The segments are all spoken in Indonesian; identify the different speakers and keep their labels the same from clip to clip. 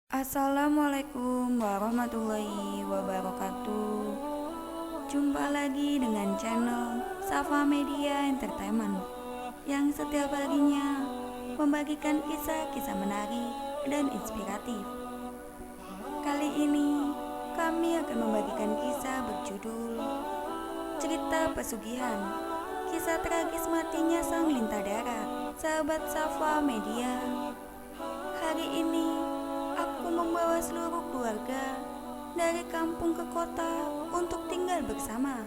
Speaker 1: Assalamualaikum warahmatullahi wabarakatuh. Jumpa lagi dengan channel Safa Media Entertainment yang setiap harinya membagikan kisah-kisah menarik dan inspiratif. Kali ini kami akan membagikan kisah berjudul Cerita Pesugihan. Kisah tragis matinya sang lintah darat. Sahabat Safa Media, hari ini aku membawa seluruh keluarga dari kampung ke kota untuk tinggal bersama.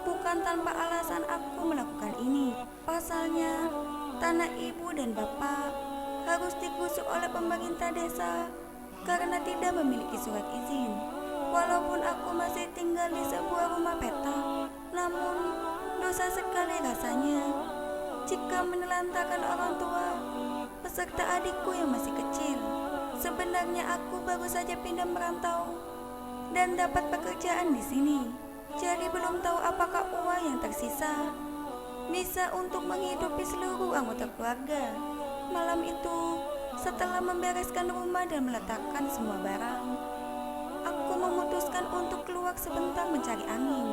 Speaker 1: Bukan tanpa alasan aku melakukan ini. Pasalnya, tanah ibu dan bapak harus digusur oleh pemerintah desa karena tidak memiliki surat izin. Walaupun aku masih tinggal di sebuah rumah petak, namun dosa sekali rasanya jika menelantarkan orang tua beserta adikku yang masih kecil. Sebenarnya aku baru saja pindah merantau dan dapat pekerjaan di sini. Jadi belum tahu apakah uang yang tersisa bisa untuk menghidupi seluruh anggota keluarga. Malam itu, setelah membereskan rumah dan meletakkan semua barang, aku memutuskan untuk keluar sebentar mencari angin.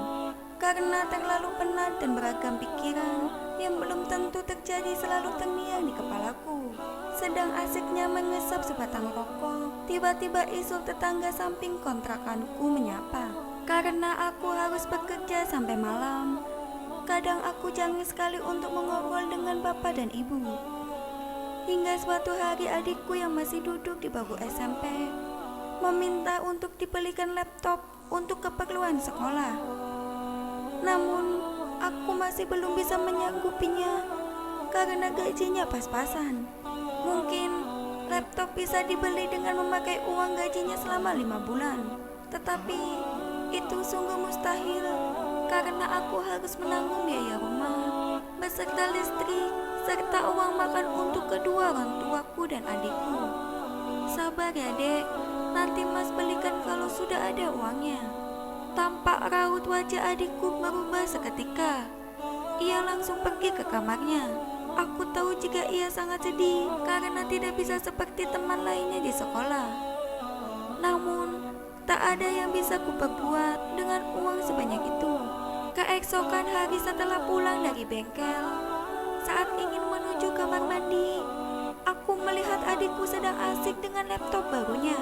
Speaker 1: Karena terlalu penat dan beragam pikiran yang belum tentu terjadi selalu terngiang di kepalaku. Sedang asiknya mengesap sebatang rokok, tiba-tiba Isul tetangga samping kontrakanku menyapa. Karena aku harus bekerja sampai malam, kadang aku janggal sekali untuk mengobrol dengan bapak dan ibu. Hingga suatu hari adikku yang masih duduk di bangku SMP meminta untuk dibelikan laptop untuk keperluan sekolah. Namun, aku masih belum bisa menyanggupinya karena gajinya pas-pasan. Mungkin laptop bisa dibeli dengan memakai uang gajinya selama 5 bulan. Tetapi itu sungguh mustahil karena aku harus menanggung biaya rumah beserta listrik serta uang makan untuk kedua orang tuaku dan adikku. Sabar ya dek, nanti mas belikan kalau sudah ada uangnya. Tampak raut wajah adikku berubah seketika. Ia langsung pergi ke kamarnya. Aku tahu jika ia sangat sedih karena tidak bisa seperti teman lainnya di sekolah. Namun, tak ada yang bisa kuperbuat dengan uang sebanyak itu. Keesokan hari setelah pulang dari bengkel, saat ingin menuju kamar mandi, aku melihat adikku sedang asik dengan laptop barunya.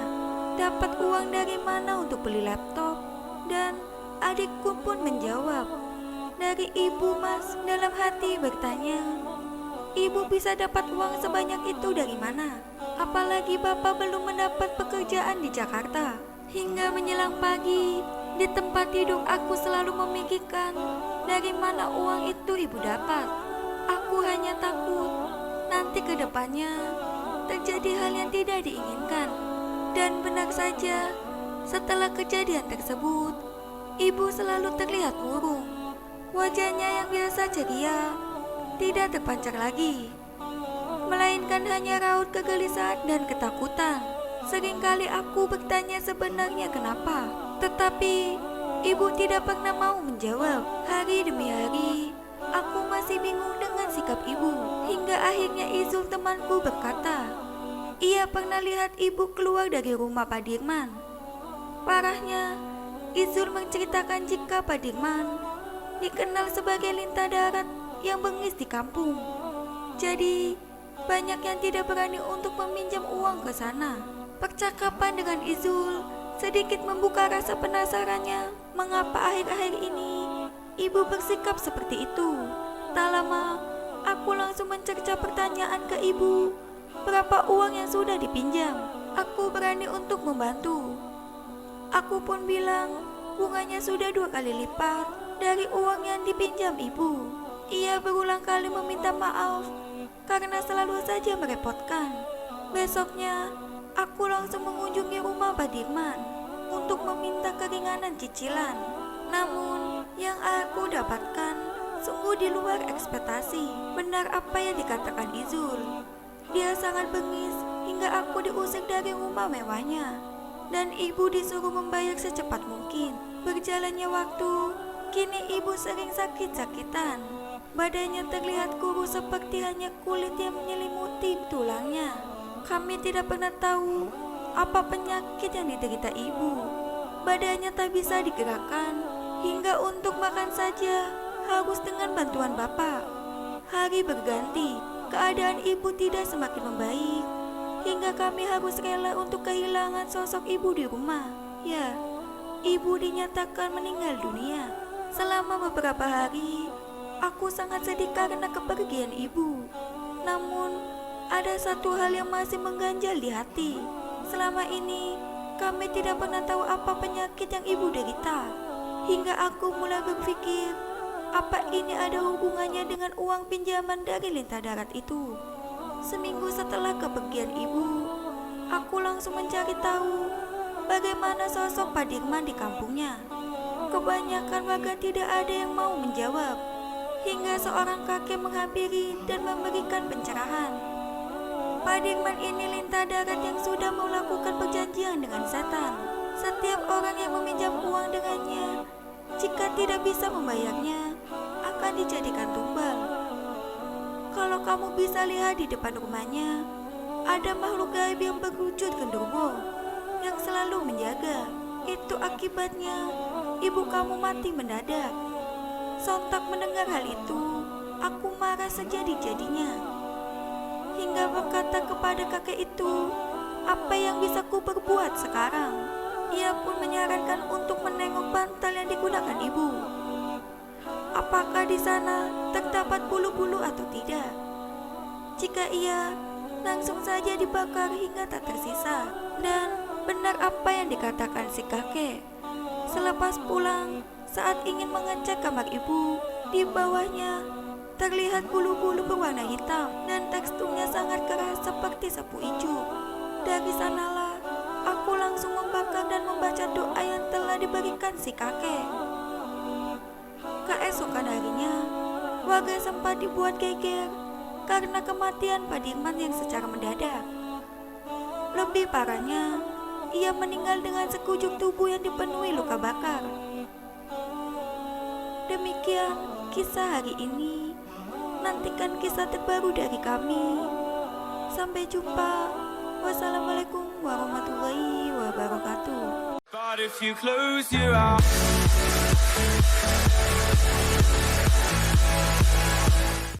Speaker 1: Dapat uang dari mana untuk beli laptop? Dan adikku pun menjawab, dari ibu mas. Dalam hati bertanya, ibu bisa dapat uang sebanyak itu dari mana? Apalagi bapak belum mendapat pekerjaan di Jakarta. Hingga menjelang pagi, di tempat tidur aku selalu memikirkan dari mana uang itu ibu dapat. Aku hanya takut nanti ke depannya terjadi hal yang tidak diinginkan. Dan benar saja, setelah kejadian tersebut, ibu selalu terlihat murung. Wajahnya yang biasa ceria tidak terpancar lagi, melainkan hanya raut kegelisahan dan ketakutan. Seringkali aku bertanya sebenarnya kenapa, tetapi ibu tidak pernah mau menjawab. Hari demi hari, aku masih bingung dengan sikap ibu. Hingga akhirnya Izul temanku berkata, ia pernah lihat ibu keluar dari rumah Pak Dirman. Parahnya, Izul menceritakan jika Pak Dirman dikenal sebagai lintah darat yang bengis di kampung. Jadi, banyak yang tidak berani untuk meminjam uang ke sana. Percakapan dengan Izul sedikit membuka rasa penasarannya mengapa akhir-akhir ini ibu bersikap seperti itu. Tak lama, aku langsung mencerca pertanyaan ke ibu, berapa uang yang sudah dipinjam. Aku berani untuk membantu. Aku pun bilang bunganya sudah 2 kali lipat dari uang yang dipinjam ibu. Ia berulang kali meminta maaf karena selalu saja merepotkan. Besoknya, aku langsung mengunjungi rumah Pak Dirman untuk meminta keringanan cicilan. Namun, yang aku dapatkan sungguh di luar ekspektasi. Benar apa yang dikatakan Izul. Dia sangat bengis hingga aku diusir dari rumah mewahnya. Dan ibu disuruh membayar secepat mungkin. Berjalannya waktu, kini ibu sering sakit-sakitan. Badannya terlihat kurus seperti hanya kulit yang menyelimuti tulangnya. Kami tidak pernah tahu apa penyakit yang diderita ibu. Badannya tak bisa digerakkan, hingga untuk makan saja harus dengan bantuan bapak. Hari berganti, keadaan ibu tidak semakin membaik, hingga kami harus rela untuk kehilangan sosok ibu di rumah. Ya, ibu dinyatakan meninggal dunia. Selama beberapa hari, aku sangat sedih karena kepergian ibu. Namun, ada satu hal yang masih mengganjal di hati. Selama ini, kami tidak pernah tahu apa penyakit yang ibu derita. Hingga aku mulai berpikir, apa ini ada hubungannya dengan uang pinjaman dari Lintah Darat itu? Seminggu setelah kepergian ibu, aku langsung mencari tahu bagaimana sosok Pak Dirman di kampungnya. Kebanyakan warga tidak ada yang mau menjawab, hingga seorang kakek menghampiri dan memberikan pencerahan. Pak Dirman ini Lintah Darat yang sudah melakukan perjanjian dengan setan. Setiap orang yang meminjam uang dengannya, jika tidak bisa membayarnya, akan dijadikan tumbal. Kalau kamu bisa lihat di depan rumahnya, ada makhluk gaib yang berwujud genderuwo yang selalu menjaga. Itu akibatnya ibu kamu mati mendadak. Sontak mendengar hal itu, aku marah sejadi-jadinya, hingga berkata kepada kakek itu, apa yang bisa ku berbuat sekarang? Ia pun menyarankan untuk menengok bantal yang digunakan ibu. Apakah di sana terdapat bulu-bulu atau tidak? Jika iya, langsung saja dibakar hingga tak tersisa. Dan benar apa yang dikatakan si kakek. Selepas pulang, saat ingin mengecek kamar ibu, di bawahnya terlihat bulu-bulu berwarna hitam dan teksturnya sangat keras seperti sapu ijuk. Dari sanalah aku langsung membakar dan membaca doa yang telah diberikan si kakek. Keesokan harinya, warga sempat dibuat geger karena kematian Pak Dirman yang secara mendadak. Lebih parahnya, ia meninggal dengan sekujur tubuh yang dipenuhi luka bakar. Demikian kisah hari ini. Nantikan kisah terbaru dari kami. Sampai jumpa. Wassalamualaikum warahmatullahi wabarakatuh. But if you close your eyes